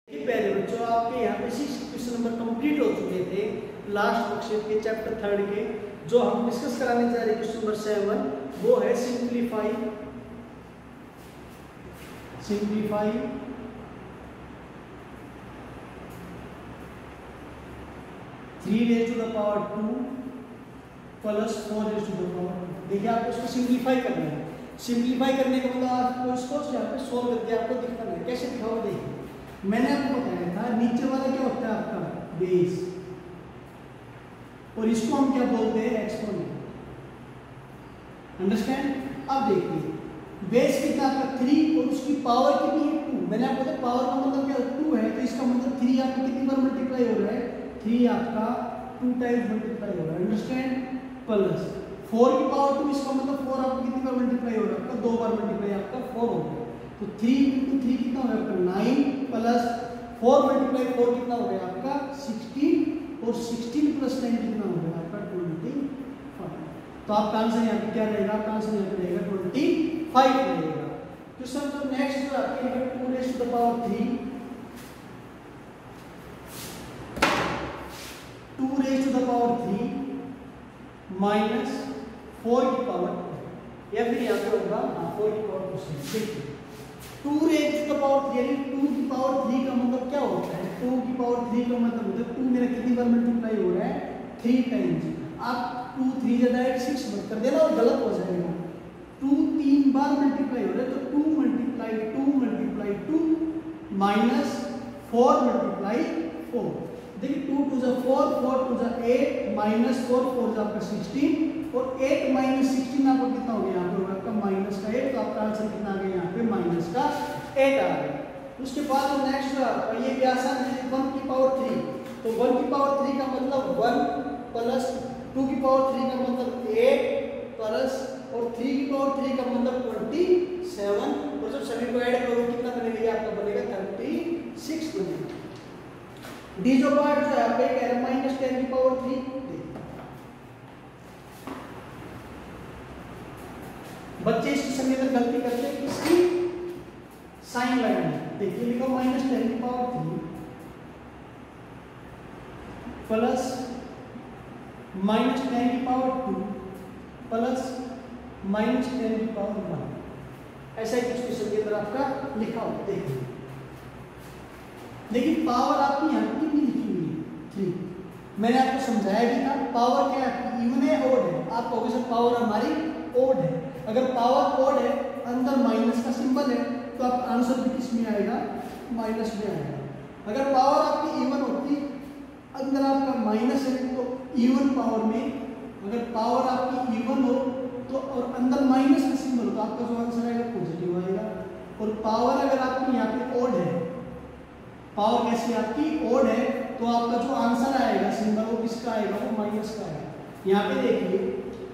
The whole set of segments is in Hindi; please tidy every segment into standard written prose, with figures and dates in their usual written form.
पहले बच्चों आपके यहाँ पे 6 क्वेश्चन नंबर कंप्लीट हो चुके थे लास्ट वर्कशीट के चैप्टर 3 के। जो हम डिस्कस कराने जा रहे हैं क्वेश्चन नंबर 7 वो है simplify 3 raised to the power 2 plus 4 raised to the power 2। देखिए आपको इसको सिंप्लीफाई करना है। सिंप्लीफाई करने का मतलब आपको इसको यहाँ पे सोल्व करके आपको दिखाना है। कैसे दिखाओ देखिए, मैंने आपको बताया था नीचे वाला क्या होता है आपका बेस, और इसको हम क्या बोलते हैं एक्सपोनेंट। अंडरस्टैंड। अब देखिए बेस कितना आपका 3 और उसकी पावर कितनी है 2। मैंने आपको बताया पावर का मतलब क्या 2 है, तो इसका मतलब 3 आपका कितनी बार मल्टीप्लाई हो रहा है, 3 आपका 2 टाइम्स मल्टीप्लाई हो रहा है। अंडरस्टैंड। प्लस 4 की पावर 2, इसका मतलब 4 आपका कितनी बार मल्टीप्लाई हो रहा है, आपका 2 बार मल्टीप्लाई आपका 4 हो गया। तो 3 × 3 कितना हो गया आपका 9 प्लस 4 × 4 कितना हो गया आपका 16, और 16 + 9 कितना हो गया आपका 25। तो आपका आंसर यहाँ पे क्या रहेगा, आपका आंसर यहाँ पे रहेगा 25 रहेगा। तो सर जो नेक्स्ट जो आपके 2 raised to the power 3 2 raised to the power 3 minus 4 की पावर 2, या फिर यहाँ पे होगा 4 की पावर 2 से। 2 raised to the power 3 यानी 2 की पावर 3 का मतलब क्या होता है, 2 की पावर 3 का मतलब होता है 2 मेरा कितनी बार मल्टीप्लाई हो रहा है 3 टाइम्स। आप 2 3 से डायरेक्ट 6 मत कर देना और गलत हो जाएगा। 2 3 बार मल्टीप्लाई हो रहा है तो 2 × 2 माइनस 4 × 4। देखिए 2 × 2 = 4 4 × 2 = 8 माइनस 4 4 × आपका 16, और 8 - 16 आपको कितना हो गया यहाँ पे आपका -8। तो आपका आंसर कितना आ गया यहाँ पे -8 आ गया। उसके बाद नेक्स्ट जो आपका ये भी आसान है 1 की पावर 3। तो 1 की पावर 3 का मतलब 1 प्लस 2 की पावर 3 का मतलब 8 प्लस, और 3 की पावर 3 का मतलब 27, और जब सभी को ऐड करोगे कितना बनेगा, आपका बनेगा 36 बनेगा। डी जो पार्ट जो है आपका कह रहा है -10 की पावर 3। बच्चे इसकी समय में गलती करते हैं किसकी, साइन लगाने। देखिए लिखो -10 की पावर 3 प्लस -10 की पावर 2 प्लस -10 की पावर 1। ऐसा ही क्वेश्चन के अंदर आपका लिखा हो। देखिए लेकिन पावर आपकी यहाँ कितनी लिखी हुई है 3। मैंने आपको समझाया भी था पावर क्या है, इवन है ओड है। आप कहोगे सर पावर हमारी ओड है। अगर पावर ओड है अंदर माइनस का सिंबल है तो आपका आंसर भी किस में आएगा, माइनस में आएगा। अगर पावर आपकी इवन होती अंदर आपका माइनस है तो इवन पावर में, अगर पावर आपकी इवन हो तो और अंदर माइनस का सिंबल हो तो आपका जो आंसर आएगा पॉजिटिव आएगा। और पावर अगर आपकी यहाँ पे ओड है, पावर कैसी आपकी ओड है, तो आपका जो आंसर आएगा सिंबल वो किसका आएगा, वो माइनस का आएगा। यहाँ पे देखिए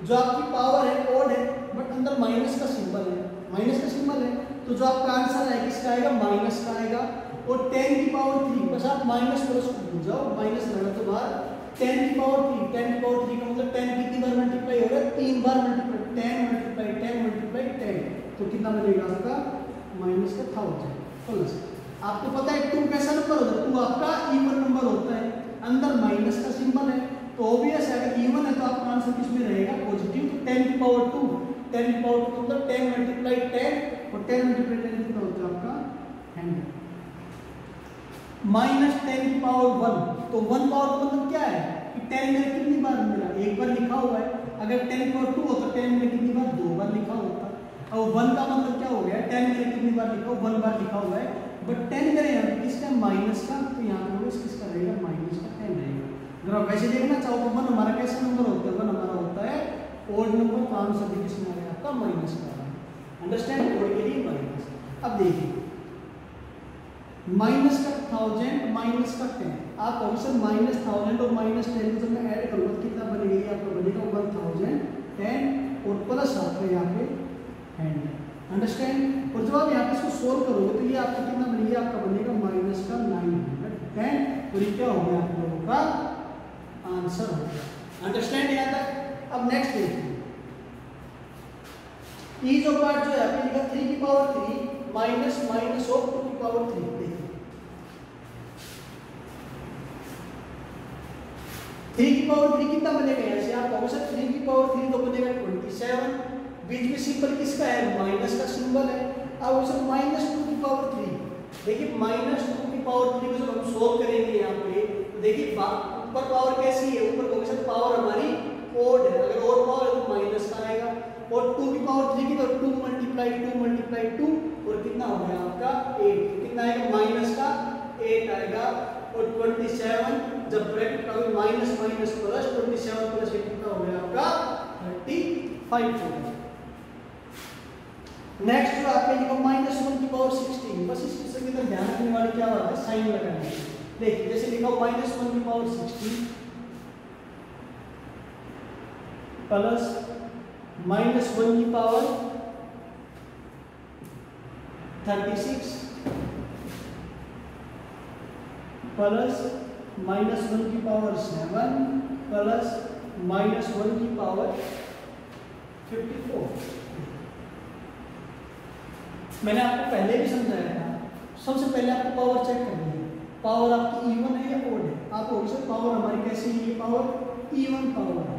जो आपकी पावर है ओड है बट अंदर माइनस का सिंबल है, माइनस का सिंबल है, तो जो आपका आंसर आएगा किसका आएगा, माइनस का आएगा। और 10 की पावर 3 बस आप माइनस प्लस को भूल जाओ, माइनस लगा तो बाहर 10 की पावर 3 10 की पावर 3 का मतलब 10 कितनी बार मल्टीप्लाई हो रहा है, 3 बार मल्टीप्लाई, 10 × 10 तो कितना बनेगा आपका -1000 प्लस। आपको पता है 2 कैसा नंबर होता है, 2 आपका इवन नंबर होता है, अंदर माइनस का सिंबल है, तो ऑब्वियस है अगर इवन है तो आपका आंसर किस में रहेगा, पॉजिटिव। तो 10 की पावर 2 मतलब 10 × 10 और 10 × 10 कितना होता है आपका 100। -10 की पावर 1, तो 1 पावर का मतलब क्या है कि 10 में कितनी बार मिला, एक बार लिखा हुआ है। अगर 10 की पावर 2 होता 10 में कितनी बार, 2 बार लिखा होता। और 1 का मतलब क्या हो गया, 10 में कितनी बार लिखा, 1 बार लिखा हुआ है, बट 10 करें यहाँ पे किसका, माइनस का, तो यहाँ पे किसका रहेगा, -10 रहेगा। अगर आप वैसे देखना चाहो तो 1 हमारा कैसा नंबर होता है, 1 हमारा होता है ओड नंबर, तो आंसर भी किसमें आ गया आपका माइनस का। अंडरस्टैंड, ओड के लिए माइनस। अब देखिए -1000 माइनस का 10, आप कहोगे सर -1000 और -10 को जब मैं ऐड करूँगा कितना बनेगा, ये आपका बनेगा 1010 और प्लस आपका यहाँ पे 100। अंडरस्टैंड। और जब आप यहाँ पे इसको सोल्व करोगे तो ये आपका कितना बनेगा, आपका बनेगा -910, और ये क्या हो गया आप लोगों का आंसर हो गया। अंडरस्टैंड यहाँ तक। अब नेक्स्ट देखिए ई जो पार्ट जो है आपने लिखा 3 की पावर 3 माइनस ऑफ 2 की पावर 3। देखिए 3 की पावर 3 कितना बनेगा? यहाँ से आप कहोगे सर 3 की पावर 3 तो बनेगा 27, बीच में सिंबल किसका है? माइनस का सिंबल है। अब सर -2 की पावर 3, देखिए -2 की पावर 3 को जब हम सोल्व करेंगे यहाँ पे, तो देखिए ऊपर पावर कैसी है? ऊपर कहोगे सर पावर हमारी ओड है, अगर ओड पावर है तो माइनस का आएगा, और 2 की पावर 3 की तो 2 मल्टीप्लाई 2 और कितना हो गया आपका 8, कितना आएगा? माइनस का 8 आएगा, और 27 जब ब्रैकेट का माइनस माइनस प्लस 27 प्लस 8 कितना हो गया आपका 35 हो गया। नेक्स्ट जो आपके लिखो -1 की पावर 16, बस इस क्वेश्चन की तरफ ध्यान रखने वाली क्या बात है? साइन लगाना है। देखिए जैसे लिखा हो -1 की पावर 16 प्लस -1 की पावर 36 प्लस -1 की पावर 7 प्लस -1 की पावर 54। मैंने आपको पहले भी समझाया था, सबसे पहले आपको पावर चेक करनी है, पावर आपकी इवन है या ओड है। आप होगी सर पावर हमारी कैसी है? ये पावर इवन पावर है,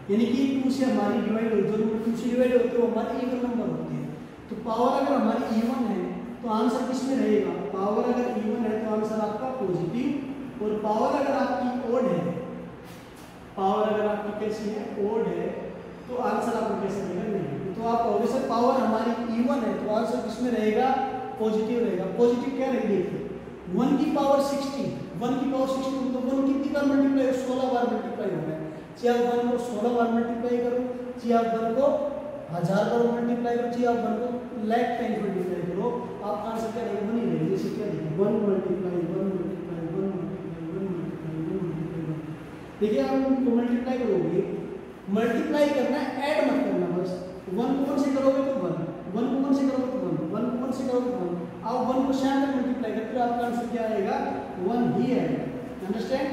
यानी कि 2 से हमारी डिवाइड होती है, जो 2 से डिवाइड होते हैं वो हमारे इवन नंबर होते हैं। तो पावर अगर हमारी इवन है तो आंसर किस में रहेगा? पावर अगर इवन है तो आंसर आपका पॉजिटिव, और पावर अगर आपकी ओड है, पावर अगर आपकी कैसी है? ओड है, तो आंसर आपको कैसे रहेगा? नहीं। तो आप कहोगे सर पावर हमारी इवन है तो आंसर किसमें रहेगा? पॉजिटिव रहेगा। पॉजिटिव क्या रहेगी? 1 की पावर 16, 1 की पावर 16 तो 1 कितनी बार मल्टीप्लाई हो? 16 बार मल्टीप्लाई हो गया। चाहे आप 1 को 16 बार मल्टीप्लाई करो, चाहे आप 1 को 1000 बार मल्टीप्लाई करो, चाहे आप 1 को लाख टाइम्स मल्टीप्लाई करो, आपका आंसर क्या रहेगा? 1 ही रहेगा। जैसे क्या देखिए 1 multiply 1 multiply 1 multiply 1 multiply 1 multiply 1। देखिए आप उनको मल्टीप्लाई करोगे, मल्टीप्लाई करना है, ऐड मत करना। बस 1 को 1 से करोगे तो 1, 1 को 1 से करोगे तो 1, 1 को 1 से करोगे तो 1, आप 1 को 7 तक मल्टीप्लाई करते हो, आपका आंसर क्या आएगा? 1 ही आएगा। अंडरस्टैंड?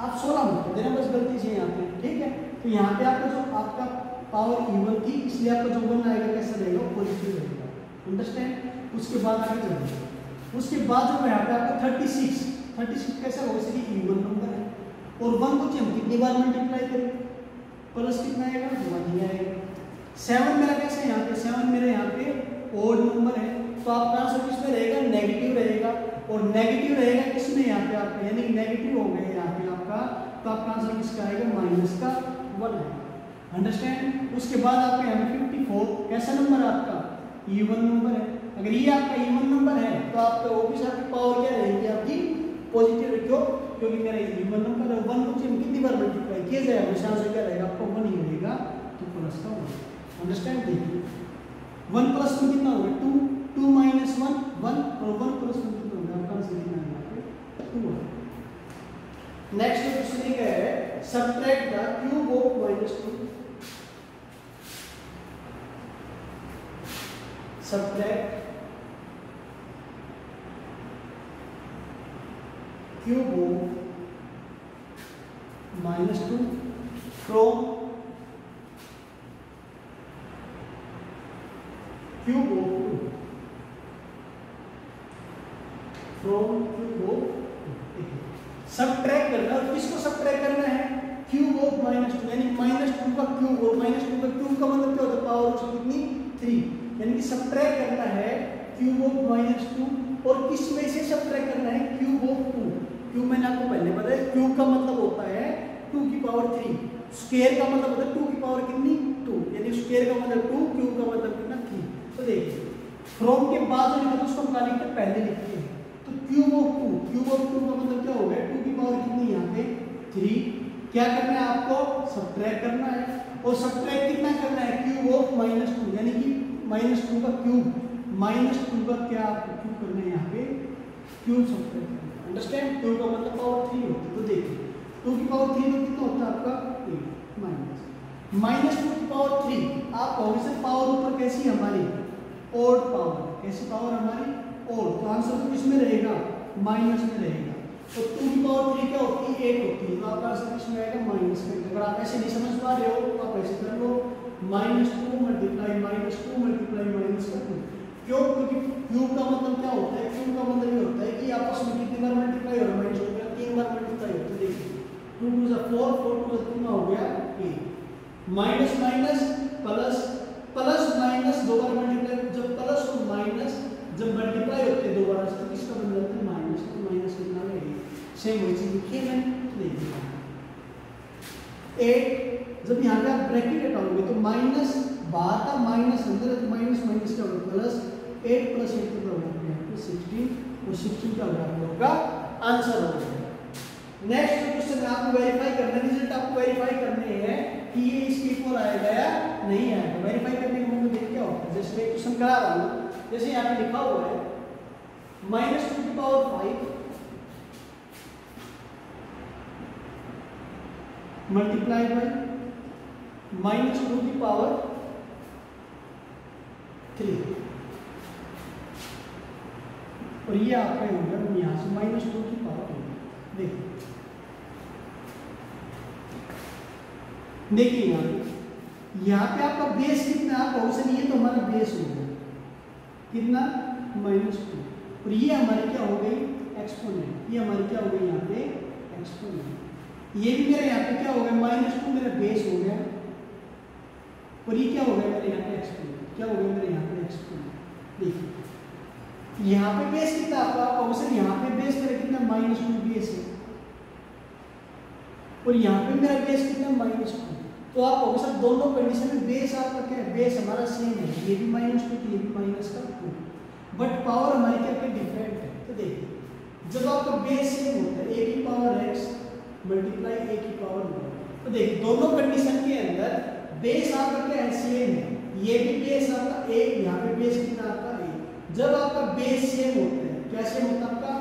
आप 16 मत देना, बस गलती से यहाँ पे, ठीक है। तो यहाँ पे आपका जो आपका पावर इवन थी, इसलिए आपका जो 1 आएगा कैसा रहेगा? पॉजिटिव रहेगा। अंडरस्टैंड? उसके बाद आगे चलेंगे। उसके बाद जो यहाँ पे आपका 36 कैसा होगा? जैसे कि इवन नंबर है, और 1 को हम कितनी बार मल्टीप्लाई करें? प्लस कितना आएगा? 1 ही आएगा। 7 मेरा कैसे यहाँ पे? 7 मेरे यहाँ पे ओड नंबर है, तो आपका आंसर किसमें रहेगा? नेगेटिव रहेगा, और नेगेटिव रहेगा किसमें? यहाँ पे आपका, यानी नेगेटिव हो गया यहाँ पे आपका, तो आपका आंसर किसका आएगा? माइनस का 1 है। अंडरस्टैंड? उसके बाद आपका यहाँ पे 54 कैसा नंबर है आपका? इवन नंबर है। अगर ये आपका इवन नंबर है तो आपका ऑब्वियस आपकी पावर क्या रहेगी? आपकी पॉजिटिव। क्यों? क्योंकि मेरा इवन नंबर है, 1 को कितनी बार मल्टीप्लाई किया जाए, हमेशा आंसर क्या रहेगा? आपका 1 ही रहेगा, तो प्लस का 1। अंडरस्टैंड? देखिए 1 प्लस 1 कितना होगा? 2, 2 माइनस 1 1, और 1 प्लस 1 कितना होगा? आपका आंसर कितना आएगा? 2 है। नेक्स्ट क्वेश्चन ये है, subtract the cube of -2, subtract cube of -2 from cube of 2, from cube of 2। Subtract करना, और किसको सबट्रैक्ट करना है? क्यूब ऑफ -2, यानी -2 का क्यूब, और -2 का क्यूब का मतलब क्या होता है? पावर उसकी कितनी? 3, यानी कि सबट्रैक्ट करना है क्यूब ऑफ -2, और किस में से सबट्रैक्ट करना है? Cube of 2। क्यूब मैंने आपको पहले बताया, क्यूब का मतलब होता है 2 की पावर 3, स्क्वायर का मतलब होता है 2 की पावर कितनी? 2, यानी स्क्वायर का मतलब 2, क्यूब का मतलब कितना? 3। तो देखिए फ्रॉम के बाद जो लिखा उसको हम क्या लिखते हैं? पहले लिखते हैं। तो क्यूब ऑफ 2, क्यूब ऑफ 2 का मतलब क्या हो गया? 2 की पावर कितनी यहाँ पे? 3। क्या करना है आपको? सबट्रैक्ट करना है, और सबट्रैक्ट कितना करना है? क्यूब ऑफ -2, यानी कि -2 का क्यूब, -2 का क्या आपको क्यूब करना है? यहाँ पे क्यूब सबट्रैक्ट करना है। अंडरस्टैंड? क्यूब का मतलब पावर 3 होती है। तो देखिए 2 की पावर 3 तो कितना होता है आपका? 8 -2 की पावर 3। आप कहोगे सर पावर ऊपर कैसी है हमारी? Odd power. कैसी पावर हमारी? ओड। तो आंसर तो किसमें रहेगा? माइनस में रहेगा। तो 2 की पावर 3 क्या होती है? 8 होती है, तो आपका आंसर किसमें आएगा? माइनस में। अगर आप ऐसे नहीं समझ पा रहे हो तो आप ऐसे कर लो, -2 मल्टीप्लाई -2 मल्टीप्लाई -2। क्यों? क्योंकि क्यूब का मतलब क्या होता है? क्यूब का मतलब ये होता है कि आपस में कितनी बार मल्टीप्लाई हो रहा है? -2 का 3 बार मल्टीप्लाई होता है। देखिए 2 2 जा minus minus plus, plus minus दो बार मल्टीप्लाई, जब प्लस और माइनस जब मल्टीप्लाई होते हैं दो बार तो किसका बन जाता है माइनस, तो माइनस कितना है सेम वही चीज लिखी है मैंने। 8 जब यहाँ पे आप ब्रैकेट हटाओगे तो माइनस बाहर का माइनस अंदर है तो माइनस माइनस क्या होगा प्लस, 8 प्लस 8 कितना होगा यहाँ पे 16 और 16 क्या होगा आंसर हो जाएगा। नेक्स्ट क्वेश्चन आपको वेरीफाई करना है, रिजल्ट आपको वेरीफाई करने हैं कि ये इसके इक्वल आएगा या नहीं आएगा। वेरीफाई करने का मतलब क्या होता है, जैसे मैं क्वेश्चन करा रहा हूँ, जैसे यहाँ पे लिखा हुआ है -2⁵ मल्टीप्लाई बाय -2⁵ और ये आपका होगा यहाँ से -2⁵ देखिए देखिए यहाँ पे आपका बेस कितना है, क्वेश्चन ये तो हमारा बेस हो गया कितना -2 और ये हमारी क्या हो गई एक्सपोनेंट, ये हमारी क्या हो गई यहाँ पे एक्सपोनेंट, ये भी मेरा यहाँ पे क्या हो गया -2 मेरा बेस हो गया और ये क्या हो गया मेरे यहाँ पे एक्सपोनेंट, क्या हो गया मेरे यहाँ पे एक्सपोनेंट। देखिए यहाँ पे बेस कितना आपका क्वेश्चन, यहाँ पे बेस मेरा कितना -2 बेस है और यहाँ पे मेरा बेस कितना -2, तो आप क्वेश्चन दोनों कंडीशन में बेस आपका क्या है, बेस हमारा सेम है, ये भी -2 ये भी -2 बट पावर हमारी क्या डिफरेंट है। तो देखिए जब आपका बेस सेम होता है a की पावर x मल्टीप्लाई a की पावर 1, तो देखिए दोनों कंडीशन के अंदर बेस आपका क्या है सेम है, ये भी बेस आपका a, यहाँ पे बेस कितना आपका a, जब आपका बेस सेम होता है, क्या सेम होता है आपका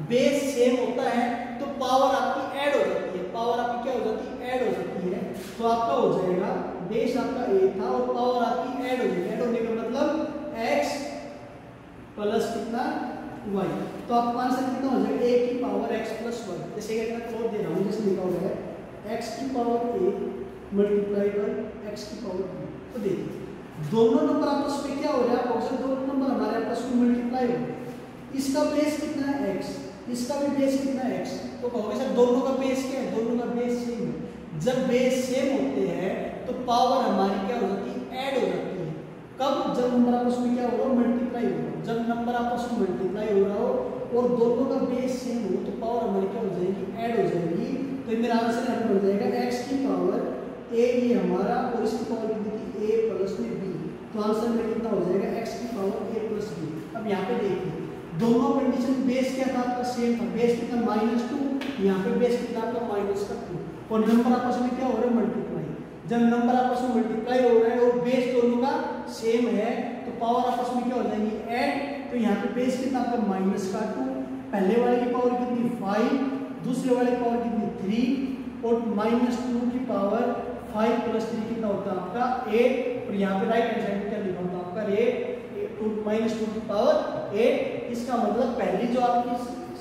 बेस सेम होता है तो पावर आपकी ऐड हो जाती है, पावर आपकी क्या हो जाती है ऐड हो जाती है, तो आपका हो जाएगा बेस आपका a था और पावर आपकी ऐड हो जाएगी, ऐड होने का मतलब x प्लस कितना y, तो आपका आंसर कितना हो जाएगा a की पावर x प्लस 1, जैसे मैं क्लोज दे रहा हूँ जैसे लिखा हुआ है x की power a multiply by x की पावर b। तो देखिए दोनों नंबर आपस में क्या हो रहा है, ऑप्शन दोनों नंबर हमारे आपस में मल्टीप्लाई हो रहे हैं, इसका बेस कितना है x, इसका भी बेस कितना है x, तो कहोगे सर दोनों का बेस क्या है, दोनों का बेस सेम है, जब बेस सेम होते हैं तो पावर हमारी क्या हो जाती है ऐड हो जाती है, कब जब नंबर आपस में क्या हो रहा हो मल्टीप्लाई हो रहा हो, जब नंबर आपस में मल्टीप्लाई हो रहा हो और दोनों का बेस सेम हो तो पावर हमारी क्या हो जाएगी ऐड हो जाएगी, तो मेरा आंसर यहाँ पर बन जाएगा x की पावर a ये हमारा और इसकी पावर कितनी थी a प्लस में b, तो आंसर में कितना हो जाएगा x की पावर a प्लस b। अब यहाँ पे देखिए दोनों कंडीशन बेस क्या था आपका सेम था, बेस कितना -2, यहाँ पे बेस कितना आपका -2 और नंबर आपस में क्या हो रहा है मल्टीप्लाई, जब नंबर आपस में मल्टीप्लाई हो रहा है और बेस दोनों का सेम है तो पावर आपस में क्या हो जाएगी ऐड, तो यहाँ पे बेस कितना आपका -2, पहले वाले की पावर कितनी 5, दूसरे वाले की पावर कितनी 3 और -2 की पावर 5 प्लस 3 कितना होता है आपका 8 और यहाँ पे राइट हैंड साइड में क्या लिखा होता है आपका -2 की पावर 8। इसका मतलब पहली जो आपकी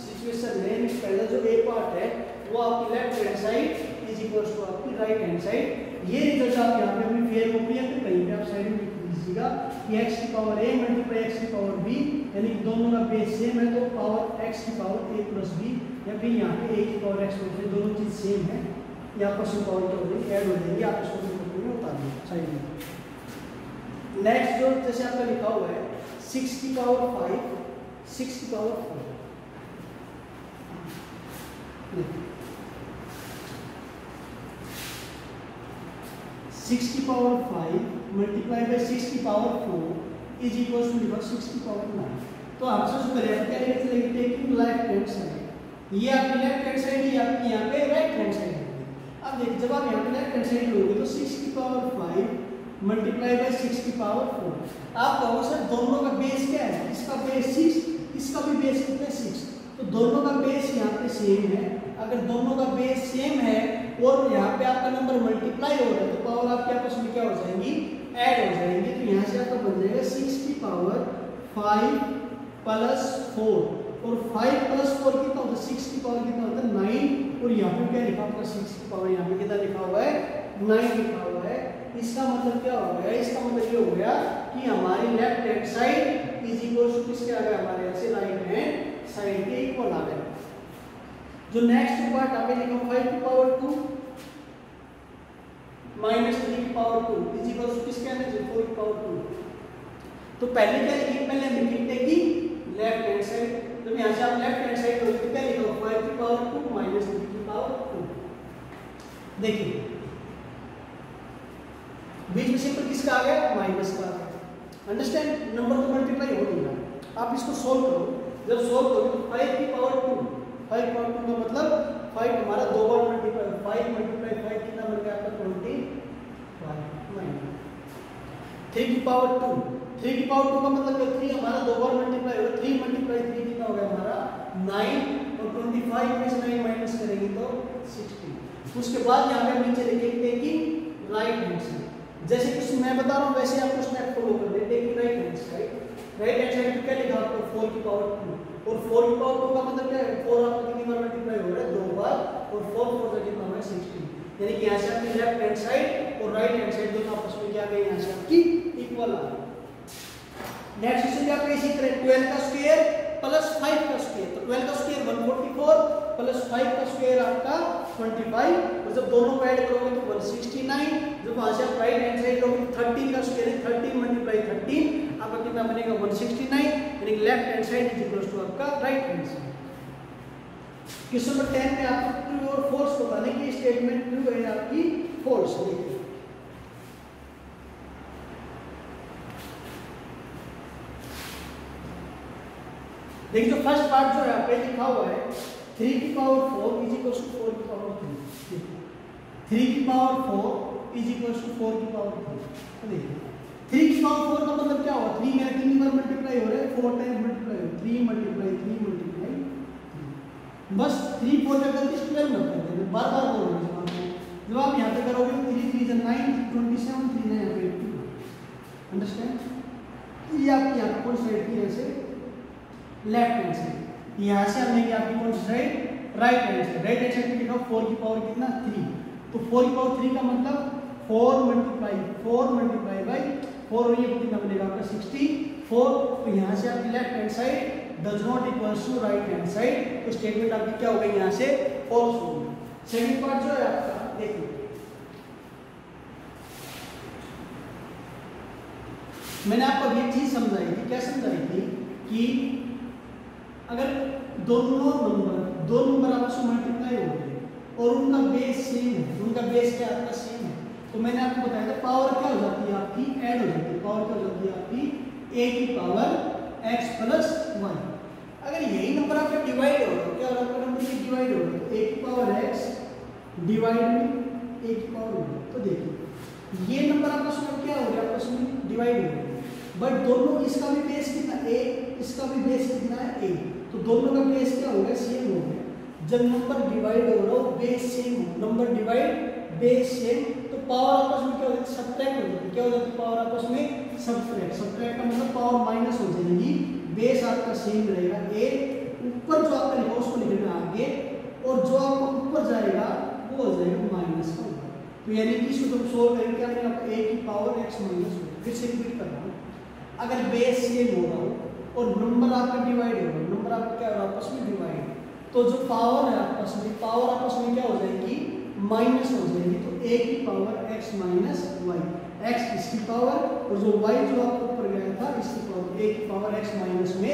सिचुएशन है, पहला जो ए पार्ट है वो आपकी left hand side is equal to आपकी राइट हैंड साइड। ये रिजल्ट आप यहाँ पे अपनी फेयर कॉपी या फिर कहीं पे आप साइड में लिख दीजिएगा कि x की पावर a मल्टीप्लाई x की पावर b, यानी कि दोनों का बेस सेम है तो पावर x की पावर a प्लस b, या फिर यहाँ पे a की पावर x प्लस b, दोनों चीज सेम है, यहाँ पर से पावर क्या हो जाएगी ऐड हो जाएगी, आप इसको कॉपी में उतार दीजिए साइड में। नेक्स्ट जो जैसे आपका लिखा हुआ है 6 की पावर 5 6 की पावर 4, 6 की पावर 5 मल्टीप्लाई बाय 6 की पावर 4 इज इक्वल टू 6 की पावर 9। तो आप सबसे पहले आप क्या लिखेंगे, टेकिंग लेफ्ट हैंड साइड, ये आपकी लेफ्ट हैंड साइड है, आपकी यहाँ पे राइट हैंड साइड है। अब देखिए जब आप यहाँ पे लेफ्ट हैंड साइड लोगे तो 6 की पावर 5 मल्टीप्लाई बाय 6 की पावर 4, आप कहोगे सर दोनों का बेस क्या है, इसका बेस 6 इसका भी बेस कितना है 6, तो दोनों का बेस यहाँ पे सेम है, अगर दोनों का बेस सेम है और यहाँ पे आपका नंबर मल्टीप्लाई हो रहा है तो पावर आपके आपस में क्या हो जाएंगी ऐड हो जाएंगी, तो यहाँ से आपका बन जाएगा 6 की पावर 5 प्लस 4 और 5 प्लस 4 कितना होता है 6 की पावर कितना होता है 9 और यहाँ पे क्या लिखा होगा 6 की पावर यहाँ पे कितना लिखा हुआ है 9 लिखा हुआ है। इसका मतलब क्या हो गया, इसका मतलब ये हो गया कि हमारी left hand side is equal to किसके आ गया हमारे यहाँ से राइट हैंड साइड के इक्वल आ गया। जो नेक्स्ट पार्ट आपने लिखा 5 की पावर 2 -3 की पावर 2 इज इक्वल टू किसके आने से 4 की पावर 2। तो पहले क्या लिखेंगे, पहले हम लिखेंगे कि लेफ्ट हैंड साइड, तो यहां से आप लेफ्ट हैंड साइड को क्या लिखो 5 की पावर 2 -3 की पावर 2। देखिए बीच में सिंपल किसका आ गया, माइनस का आ गया। अंडरस्टैंड, नंबर तो मल्टीप्लाई हो नहीं रहा। आप इसको सोल्व करो, जब सोल्व करोगे तो 5 की पावर 2, 5 पावर 2 का मतलब 5 हमारा दो बार मल्टीप्लाई, 5 मल्टीप्लाई 5 कितना बन गया आपका 25 3 की पावर 2, 3 की पावर 2 का मतलब 3 हमारा दो बार मल्टीप्लाई होगा, 3 मल्टीप्लाई 3 कितना हो गया हमारा 9 और 25 में से 9 माइनस करेंगे तो 60। उसके बाद यहाँ पे हम नीचे लिखेंगे कि राइट हैंड साइड, जैसे कुछ मैं बता रहा हूँ वैसे आप स्टेप फॉलो कर लेते हैं। Right hand side, right hand side क्या लिखा आपको 4 की पावर 2, और 4 की पावर 2 का मतलब क्या है, 4 आपका कितनी बार मल्टीप्लाई हो रहा है, दो बार, और 4 4 का कितना होगा 60। यानी कि यहाँ से आपकी लेफ्ट हैंड साइड और राइट हैंड साइड दोनों आपस में क्या गए, यहाँ से आपकी इक्वल आ गई। नेक्स्ट क्वेश्चन आप इसी तरह 12 का स्क्वायर प्लस 5 का स्क्वायर, तो 12 का स्क्वायर 144 प्लस 5 का स्क्वायर आपका 25, और जब दोनों को ऐड करोगे तो 169। जब वहां से आप राइट हैंड साइड लोगे 13 का स्क्वायर है, 13 मल्टीप्लाई 13 आपका कितना बनेगा 169, यानी left hand side is equal to आपका right hand side. Question number 10 में आपको ट्रू और फॉल्स बताने की स्टेटमेंट ट्रू है आपकी फॉल्स। देखिए देखिए जो फर्स्ट पार्ट जो है आप पे लिखा हुआ है 3 की पावर 4 इज इक्वल टू 4 की पावर 3, 3 की पावर 4 इज इक्वल टू 4 की पावर 3। देखिए 3 की पावर 4 का मतलब क्या हुआ, 3 मेरा कितनी बार मल्टीप्लाई हो रहा है, 4 टाइम मल्टीप्लाई हो, 3 मल्टीप्लाई 3 मल्टीप्लाई 3, बस 3 4 का गलती 12 मत कर देना, बार बार बोल रहे हैं। जब आप यहाँ पे करोगे 3 3 9 27 3 9 पे 2। अंडरस्टैंड, ये आपकी यहाँ कौन साइड की ऐसे लेफ्ट हैंड साइड, यहाँ से हम लेंगे आपकी कौन सी side, right hand side. Right hand side में लिखा 4 की पावर कितना 3, तो 4 की पावर 3 का मतलब 4 मल्टीप्लाई बाई 4, और ये कितना बनेगा आपका 64। तो यहाँ से आपकी left hand side does not equals to right hand side, तो स्टेटमेंट आपकी क्या हो गई यहाँ से फॉल्स हो गई। सेकंड पार्ट जो है आपका देखिए, मैंने आपको ये चीज समझाई थी, क्या समझाई थी कि अगर दो नंबर आपस में मल्टीप्लाई हो गए और उनका बेस सेम है, उनका बेस क्या आपका सेम है, तो मैंने आपको बताया था पावर क्या हो जाती है आपकी ऐड हो जाती है, पावर क्या हो जाती है आपकी a की पावर x प्लस 1। अगर यही नंबर आपका डिवाइड हो रहा है, क्या हो रहा है नंबर की डिवाइड हो रहा है, a की पावर x डिवाइड में a की पावर 1। तो देखिए ये नंबर आपस में क्या हो गया, आपस में डिवाइड हो गया, बट दोनों इसका भी बेस कितना a, इसका भी बेस कितना है a, तो दोनों का बेस क्या हो गया सेम हो गया। जब नंबर डिवाइड हो रहा हो बेस सेम हो, नंबर डिवाइड बेस सेम, तो पावर आपस में क्या हो जाती है सबट्रैक्ट हो जाती है। क्या हो जाती है पावर आपस में सबट्रैक्ट, सबट्रैक्ट का मतलब पावर माइनस हो जाएगी, बेस आपका सेम रहेगा a, ऊपर जो आपका लिखा उसको लिखना आगे, और जो आपका ऊपर जाएगा वो हो जाएगा माइनस का ऊपर। तो यानी कि इसको जब सोल्व करेंगे क्या करेंगे आपका a की पावर x माइनस हो, फिर से रिपीट कर रहा हूँ, अगर बेस सेम हो रहा हो और नंबर आपका डिवाइड हो रहा हो, नंबर आपका क्या हो रहा है आपस में डिवाइड, तो जो पावर है आपस में, पावर आपस में क्या हो जाएगी माइनस हो जाएगी, तो a की power x minus y, x इसकी पावर और जो y जो आपको ऊपर गया था इसकी पावर, a की पावर x माइनस में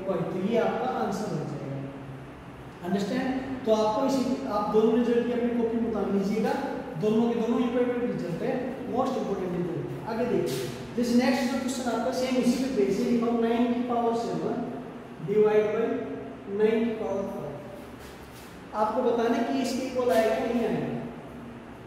y, तो ये आपका आंसर हो जाएगा। अंडरस्टैंड, तो आपको इसी आप दोनों रिजल्ट की अपनी कॉपी में उतार लीजिएगा, दोनों के दोनों इंपॉर्टेंट रिजल्ट है, मोस्ट इंपॉर्टेंट रिजल्ट है। आगे देखिए दिस नेक्स्ट जो क्वेश्चन आपका सेम इसी पे बेस है, लिखा 9 की पावर 7 डिवाइड बाय 9 की पावर 5। आपको बताना कि इसके इक्वल आएगा नहीं आएगा।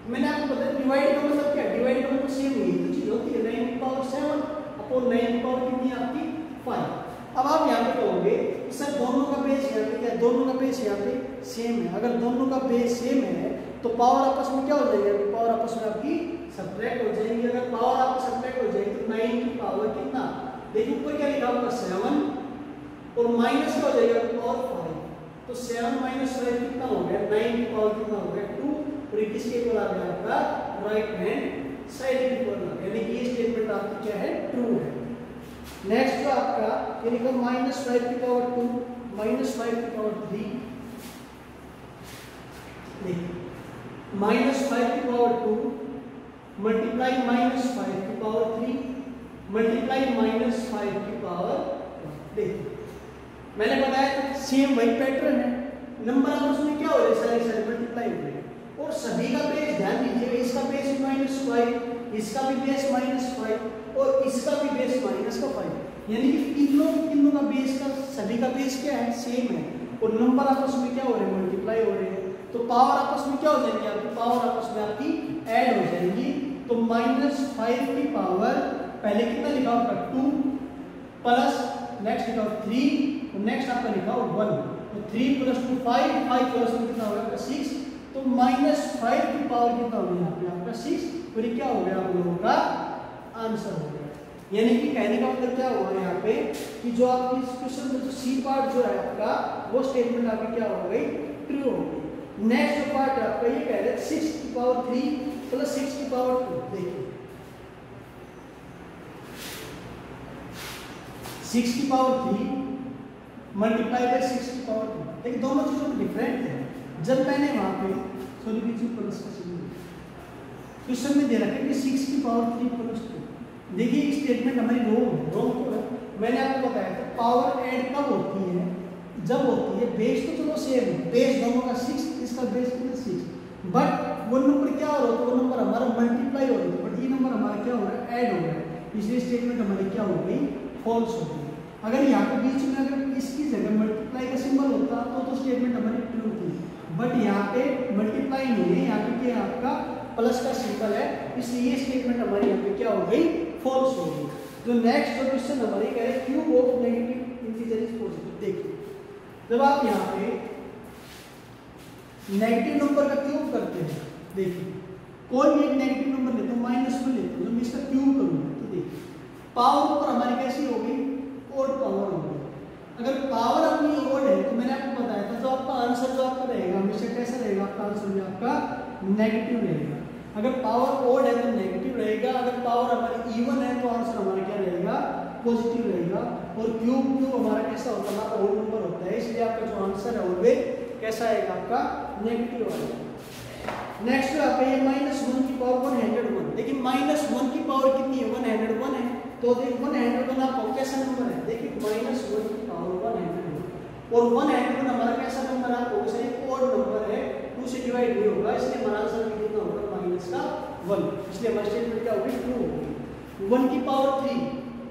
मैंने आपको बताया डिवाइड का मतलब क्या है, डिवाइड का मतलब सेम ही तो चीज होती है 9 की पावर 7 अपॉन 9 की पावर कितनी आपकी 5। अब आप यहाँ पे कहोगे सर दोनों का बेस यहाँ पे क्या है, दोनों का बेस यहाँ पे सेम है, अगर दोनों का बेस सेम है तो पावर आपस में क्या हो जाएगी, पावर आपस में आपकी सब्ट्रैक्ट हो जाएगी। अगर पावर आपकी सब्ट्रैक्ट हो जाएगी तो 9 की पावर कितना, देखिए ऊपर क्या लिखा होगा 7 और माइनस क्या हो जाएगा पावर 5, तो 7 माइनस 5 कितना हो गया 9 की पावर कितना हो गया 2, और ये किसके इक्वल आ गया आपका राइट हैंड साइड के इक्वल आ गया, यानी कि ये स्टेटमेंट आपकी क्या है ट्रू है। नेक्स्ट जो आपका ये लिखा -5 की पावर 2 -5 की पावर 3, देखिए -5 की पावर 2 मल्टीप्लाई माइनस 5 की पावर 3 मल्टीप्लाई माइनस 5 की पावर 1। देखिए मैंने बताया सेम वही पैटर्न है, नंबर आपस में क्या हो रहा है, सारे मल्टीप्लाई हो रहे हैं और सभी का बेस ध्यान दीजिएगा, इसका बेस -5, इसका भी बेस -5 और इसका भी बेस -5, यानी कि तीनों का बेस का सभी का बेस क्या है, सेम है और नंबर आपस में क्या हो रहे हैं, मल्टीप्लाई हो रहे हैं। तो पावर आपस में क्या हो जाएगी आपकी, पावर आपस में आपकी ऐड हो जाएगी। तो -5 की पावर पहले कितना लिखा होगा 2 प्लस नेक्स्ट लिखा 3 और नेक्स्ट आपका लिखा 1, तो 3 + 2 5, 5 + 1 कितना होगा 6, तो -5 की पावर कितना होगा यहाँ पे आपका 6 और ये क्या हो गया आप लोगों का आंसर हो गया। यानी कि कहने का मतलब क्या हुआ यहाँ पे कि जो आपकी इस क्वेश्चन में जो सी पार्ट जो है आपका वो स्टेटमेंट आपकी क्या हो गई, ट्रू हो गई। नेक्स्ट जो पार्ट है आपका ये कह रहे हैं 6 की पावर 3 + 6 की पावर 2। देखिए 6 की पावर 3 मल्टीप्लाई बाय 6 की पावर 2, लेकिन दोनों चीजों में डिफरेंट है। जब मैंने वहां पे सॉरी बीच प्लस का चिन्ह क्वेश्चन में दे रखा है कि 6 की पावर 3 + 2, देखिए स्टेटमेंट हमारी रॉन्ग क्यों है, मैंने आपको बताया था पावर ऐड कब होती है, जब होती है बेस तो चलो सेम है, बेस दोनों का 6, इसका बेस कितना 6, बट वो नंबर क्या हो रहा है, वो नंबर हमारा मल्टीप्लाई हो रहा है, बट ये नंबर हमारा क्या हो रहा है, ऐड हो रहा है, इसलिए स्टेटमेंट हमारी क्या हो गई, फॉल्स हो गई। अगर यहाँ पे बीच में अगर इसकी जगह मल्टीप्लाई का सिंबल होता तो स्टेटमेंट हमारी ट्रू थी, बट यहाँ पे मल्टीप्लाई नहीं है, यहाँ पे क्या आपका प्लस का सिंबल है, इसलिए ये स्टेटमेंट हमारी यहाँ पे क्या हो गई, फॉल्स हो गई। जो नेक्स्ट जो क्वेश्चन हमारे कह रहे हैं cube of negative integer is positive. देखिए जब आप यहाँ पे नेगेटिव नंबर का क्यूब करते हैं, देखिए कोई भी एक नेगेटिव नंबर लेते हो -1 लेते हो, जब मैं इसका क्यूब करूंगा तो देखिए पावर ऊपर हमारी कैसी होगी, ओड पावर होगी। अगर पावर अपनी ओड है तो मैंने आपको बताया था जो आपका आंसर जो आपका रहेगा हमेशा कैसा रहेगा, आपका आंसर भी आपका नेगेटिव रहेगा। अगर पावर ओड है तो नेगेटिव रहेगा, अगर पावर हमारी इवन है तो आंसर हमारा क्या रहेगा, पॉजिटिव रहेगा। और क्यूब हमारा कैसा होता है, ओड नंबर होता है, इसलिए आपका जो आंसर है ऑलवेज कैसा आएगा, आपका नेगेटिव आएगा। नेक्स्ट आपका ये -1 की पावर 101, लेकिन -1 की पावर कितनी है, 101 है, तो देखिए 101 आपका कैसा नंबर है, देखिए -1 की पावर 101 और 101 हमारा कैसा नंबर है, आपको एक ओड नंबर है, 2 से डिवाइड नहीं होगा, इसलिए हमारा आंसर कितना होगा -1, इसलिए हमारा स्टेटमेंट क्या होगी, ट्रू होगी। 1 की पावर 3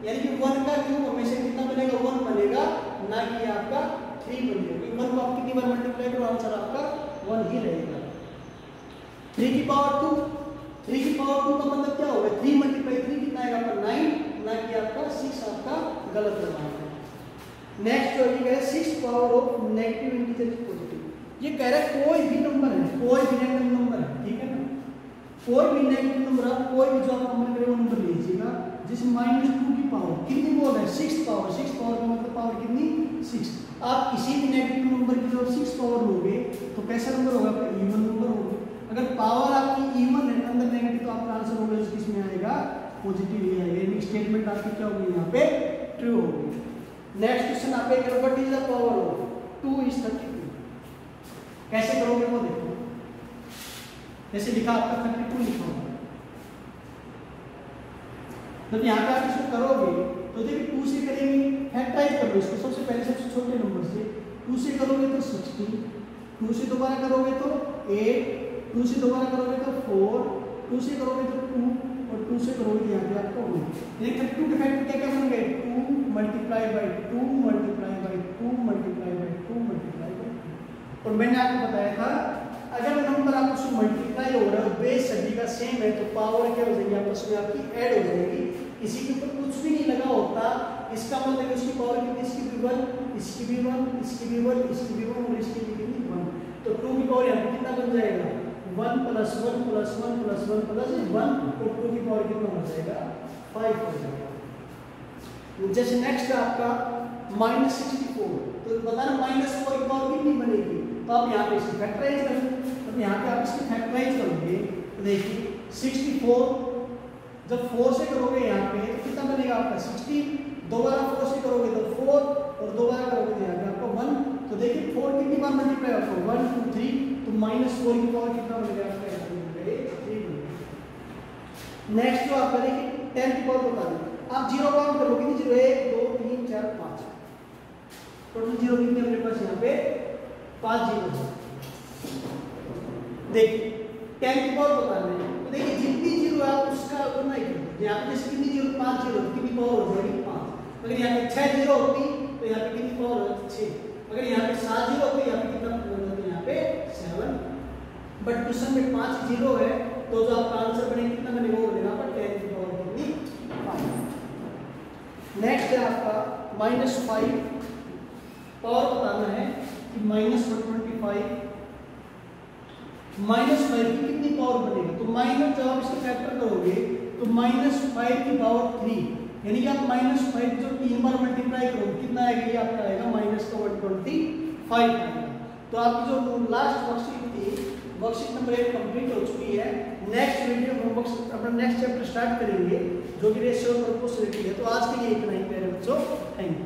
यानी कि 1 का क्यूब हमेशा कितना बनेगा, 1 बनेगा, ना कि आपका 3 बनेगा, 1 को आप कितनी बार मल्टीप्लाई करो आंसर आपका 1 ही रहेगा। 3 की पावर 2 का मतलब क्या होगा, 3 × 3 कितना आएगा आपका 9, ना कि आपका 6 आपका गलत लगाना है। नेक्स्ट जो है 6 power of negative integer is positive, ये कह रहा है कोई भी नंबर है, कोई भी नेगेटिव नंबर है, ठीक है ना, कोई भी नेगेटिव नंबर आप कोई भी जो आप नंबर करे वो नंबर लीजिएगा जिसमें -2 की पावर कितनी बोल है, 6 पावर का मतलब पावर कितनी 6। आप किसी भी नेगेटिव नंबर की जब 6 पावर लोगे तो कैसा नंबर होगा, आपका इवन नंबर होगा। अगर पावर आपकी इवन है अंदर नेगेटिव तो आपका आंसर होगा किसमें आएगा, पॉजिटिव ही आएगा, यानी स्टेटमेंट आपकी क्या होगी यहाँ पे, ट्रू होगी। नेक्स्ट क्वेश्चन आपका करो what is the power of 2 = 32, कैसे करोगे वो देखो, जैसे लिखा आपका 32 लिखा होगा, तो यहाँ पे आप इसको करोगे तो देखिए 2 से करेंगे, फैक्टराइज कर लो इसको, सबसे पहले सबसे छोटे नंबर से 2 से करोगे तो 16, 2 से दोबारा करोगे तो 8, 2 से दोबारा करोगे तो 4, 2 से करोगे तो 2 और 2 से करोगे यहाँ पे आपको 1। ये 32 के फैक्टर क्या बन गए, 2 × 2 × 2 × 2। और मैंने आपको बताया था अगर नंबर आपस में मल्टीप्लाई हो रहा है, बेस सभी का सेम है, तो पावर क्या हो जाएगी, आपस में आपकी ऐड हो जाएगी, इसी के ऊपर कुछ भी नहीं लगा होता, इसका मतलब इसकी पावर कितनी, इसकी भी 1, इसकी भी 1, इसकी भी 1, इसकी भी 1 और इसकी भी कितनी 1, तो 2 की पावर यहाँ पे कितना बन जाएगा, 1 + 1 + 1 + 1 + 1 और 2 की पावर कितना हो जाएगा, 5 हो जाएगा। जैसे नेक्स्ट आपका -64, तो बताना -4 की पावर कितनी बनेगी, तो आप यहाँ पे इसकी फैक्टराइज करेंगे, तो यहाँ पे आप इसकी फैक्टराइज करोगे तो देखिए 64 जब 4 से करोगे यहाँ पे तो कितना बनेगा आपका 16, दोबारा 4 से करोगे तो 4 और दोबारा करोगे तो यहाँ पे आपका 1, तो देखिए 4 कितनी बार मल्टीप्लाई होगा, 1 2 3, तो -4 की पावर कितना बनेगा आपका 3। नेक्स्ट जो आपका देखिए 10 की पावर बता दें आप जीरो काउंट कर लो कितनी जीरो 1 2 3 4 5 टोटल जीरो कितने अपने पास यहाँ पे 5 जीरो है। देखिए 10 की पावर बता रहे हैं तो देखिए जितनी जीरो है उसका उतना ही करो। यहाँ पे जैसे कितनी जीरो 5 जीरो कितनी पावर हो जाएगी 5। अगर यहाँ पे 6 जीरो होती तो यहाँ पे कितनी पावर हो जाती 6। अगर यहाँ पे 7 जीरो होती यहाँ पे कितना पावर होता यहाँ पे 7। बट क्वेश्चन में 5 जीरो है तो जो आपका आंसर बनेगा कितना बनेगा वो बनेगा पर 10 की पावर कितनी 5। नेक्स्ट है आपका -5 पावर बताना है कि -125 -5 की कितनी पावर बनेगा तो माइनस जब आप इसका फैक्टर करोगे तो -5 की पावर 3 यानी कि आप -5 जो 3 बार मल्टीप्लाई करोगे कितना आएगा ये आपका आएगा -125 आएगा। तो आपकी जो लास्ट वर्कशीट थी वर्कशीट नंबर 1 कंप्लीट हो चुकी है। नेक्स्ट वीडियो हम अपना नेक्स्ट चैप्टर स्टार्ट करेंगे जो कि रेशियो और प्रोपोर्शनलिटी है। तो आज के लिए इतना ही प्यारे बच्चों, थैंक यू।